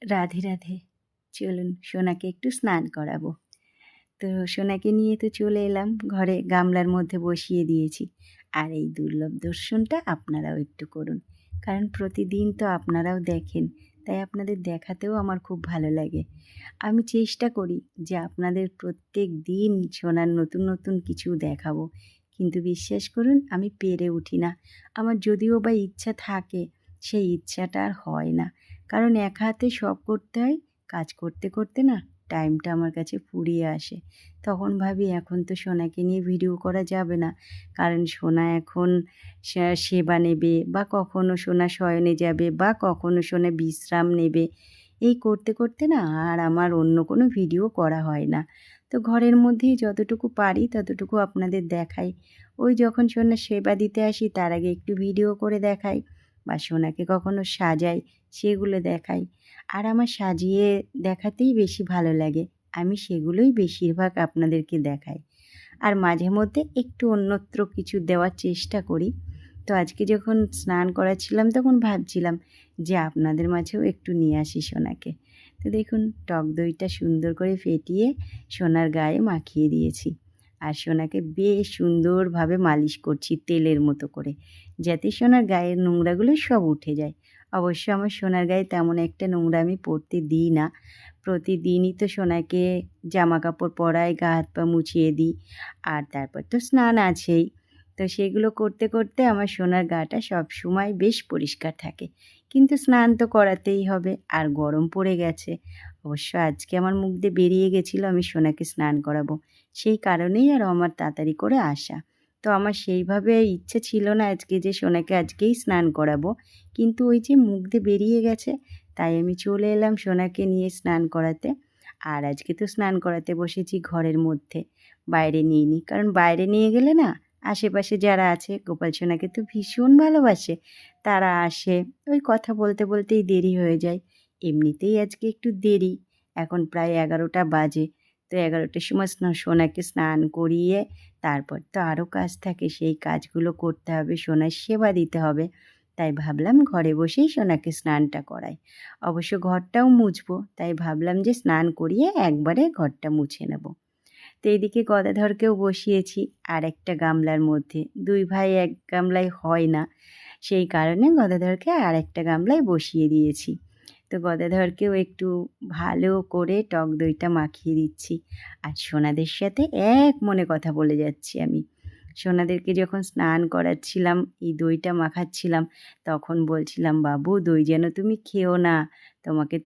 রাধে রাধে। চলুন সোনাকে একটু স্নান করাবো। তো সোনাকে নিয়ে তো চলে এলাম, ঘরে গামলার মধ্যে বসিয়ে দিয়েছি। আর এই দুর্লভ দর্শনটা আপনারাও একটু করুন, কারণ প্রতিদিন তো আপনারাও দেখেন, তাই আপনাদের দেখাতেও আমার খুব ভালো লাগে। আমি চেষ্টা করি যে আপনাদের প্রত্যেক দিন সোনার নতুন নতুন কিছু দেখাবো, কিন্তু বিশ্বাস করুন আমি পেরে উঠি না। আমার যদিও বা ইচ্ছা থাকে, সেই ইচ্ছাটা আর হয় না, কারণ এক হাতে সব করতে হয়। কাজ করতে করতে না টাইমটা আমার কাছে ফুরিয়ে আসে। তখন ভাবি এখন তো সোনাকে নিয়ে ভিডিও করা যাবে না, কারণ সোনা এখন সেবা নেবে, বা কখনো সোনা শয়নে যাবে, বা কখনো সোনা বিশ্রাম নেবে। এই করতে করতে না আর আমার অন্য কোনো ভিডিও করা হয় না। তো ঘরের মধ্যেই যতটুকু পারি ততটুকু আপনাদের দেখাই। ওই যখন সোনার সেবা দিতে আসি তার আগে একটু ভিডিও করে দেখাই, বা সোনাকে কখনো সাজাই, সেগুলো দেখাই। আর আমার সাজিয়ে দেখাতেই বেশি ভালো লাগে, আমি সেগুলোই বেশিরভাগ আপনাদেরকে দেখাই। আর মাঝে মধ্যে একটু অন্যত্র কিছু দেওয়ার চেষ্টা করি। তো আজকে যখন স্নান করাচ্ছিলাম তখন ভাবছিলাম যে আপনাদের মাঝেও একটু নিয়ে আসি সোনাকে। তো দেখুন টক দইটা সুন্দর করে ফেটিয়ে সোনার গায়ে মাখিয়ে দিয়েছি। আর সোনাকে বেশ সুন্দরভাবে মালিশ করছি তেলের মতো করে, যাতে সোনার গায়ের নোংরাগুলো সব উঠে যায়। অবশ্য আমার সোনার গায়ে তেমন একটা নোংরা আমি পড়তে দিই না। প্রতিদিনই তো সোনাকে জামা কাপড় পরাই, গা হাত পা মুছিয়ে দিই। আর তারপর তো স্নান আছেই। তো সেগুলো করতে করতে আমার সোনার গাটা সবসময় বেশ পরিষ্কার থাকে। কিন্তু স্নান তো করাতেই হবে, আর গরম পড়ে গেছে। অবশ্য আজকে আমার মুখ দিয়ে বেরিয়ে গেছিলো আমি সোনাকে স্নান করাবো। সেই কারণেই আর আমার তাড়াতাড়ি করে আসা। তো আমার সেইভাবে ইচ্ছে ছিল না আজকে যে সোনাকে আজকেই স্নান করাবো। কিন্তু ওই যে মুখ দিয়ে বেরিয়ে গেছে, তাই আমি চলে এলাম সোনাকে নিয়ে স্নান করাতে। আর আজকে তো স্নান করাতে বসেছি ঘরের মধ্যে, বাইরে নিইনি। কারণ বাইরে নিয়ে গেলে না আশেপাশে যারা আছে গোপাল সোনাকে তো ভীষণ ভালোবাসে, তারা আসে। ওই কথা বলতে বলতেই দেরি হয়ে যায়। এমনিতেই আজকে একটু দেরি, এখন প্রায় 11টা বাজে। তো 11টার সময় সোনাকে স্নান করিয়ে তারপর তো আরও কাজ থাকে, সেই কাজগুলো করতে হবে, সোনার সেবা দিতে হবে। তাই ভাবলাম ঘরে বসেই সোনাকে স্নানটা করাই। অবশ্য ঘরটাও মুছবো, তাই ভাবলাম যে স্নান করিয়ে একবারে ঘরটা মুছে নেব। তো এইদিকে গদাধরকেও বসিয়েছি আর একটা গামলার মধ্যে। 2 ভাই 1 গামলায় হয় না, সেই কারণে গদাধরকে আর একটা গামলায় বসিয়ে দিয়েছি। তো গদাধরকেও একটু ভালো করে টক দইটা মাখিয়ে দিচ্ছি। আর সোনাদের সাথে এক মনে কথা বলে যাচ্ছি আমি। সোনাদেরকে যখন স্নান করাচ্ছিলাম, এই দইটা মাখাচ্ছিলাম, তখন বলছিলাম, বাবু দই যেন তুমি খেও না, তোমাকে